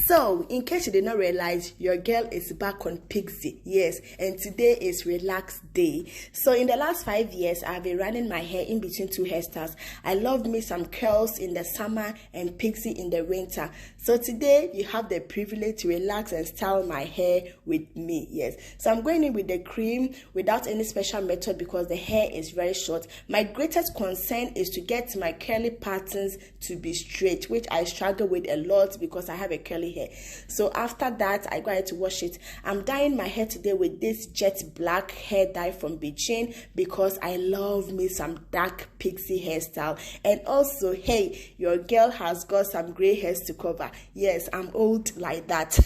So, in case you did not realize, your girl is back on Pixie. Yes, and today is relax day. So, in the last 5 years, I've been running my hair in between two hairstyles. I loved me some curls in the summer and Pixie in the winter. So, today you have the privilege to relax and style my hair with me. Yes, so I'm going in with the cream without any special method because the hair is very short. My greatest concern is to get my curly patterns to be straight, which I struggle with a lot because I have a curly hair. So after that, I go ahead to wash it. I'm dyeing my hair today with this jet black hair dye from Beijing because I love me some dark pixie hairstyle. And also, hey, your girl has got some gray hairs to cover. Yes, I'm old like that.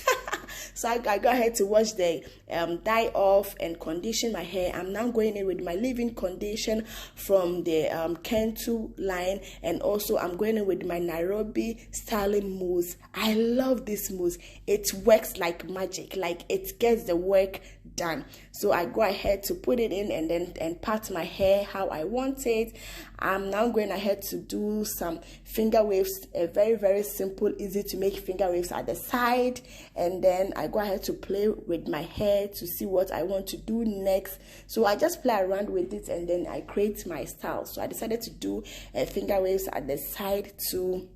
So I go ahead to wash the dye off and condition my hair. I'm now going in with my leave-in condition from the Kentu line, and also I'm going in with my Nairobi styling mousse. I love this mousse. It works like magic, like it gets the work done. So I go ahead to put it in and part my hair how I want it. I'm now going ahead to do some finger waves, a very simple, easy to make finger waves at the side, and then I go ahead to play with my hair to see what I want to do next. So I just play around with it and then I create my style. So I decided to do finger waves at the side too,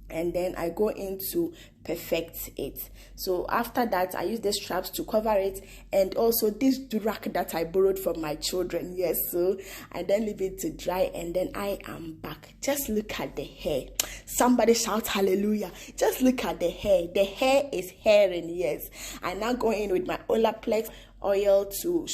and then I go into perfect it. So after that, I use the straps to cover it, and also this durak that I borrowed from my children. Yes, so I then leave it to dry, and then I am back. Just look at the hair. Somebody shout hallelujah. Just look at the hair. The hair is hairing. Yes, I now go in with my Olaplex oil to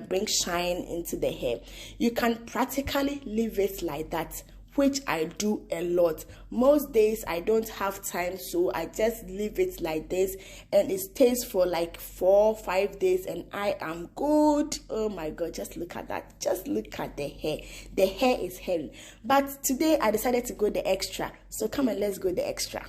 bring shine into the hair. You can practically leave it like that, which I do a lot. Most days I don't have time, so I just leave it like this, and it stays for like 4-5 days, and I am good. Oh my god, just look at that. Just look at the hair. The hair is hairy. But today I decided to go the extra. So come on, let's go the extra.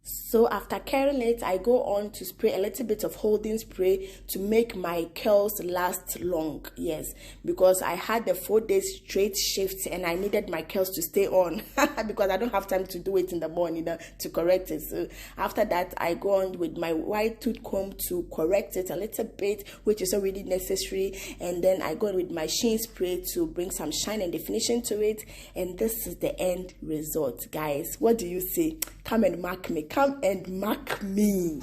So after curling it, I go on to spray a little bit of holding spray to make my curls last long. Yes, because I had the 4 days straight shift and I needed my curls to stay on because I don't have time to do it in the morning to correct it. So after that, I go on with my white tooth comb to correct it a little bit, which is already necessary. And then I go on with my sheen spray to bring some shine and definition to it. And this is the end result, guys. What do you say? Come and mark me. Come and mark me.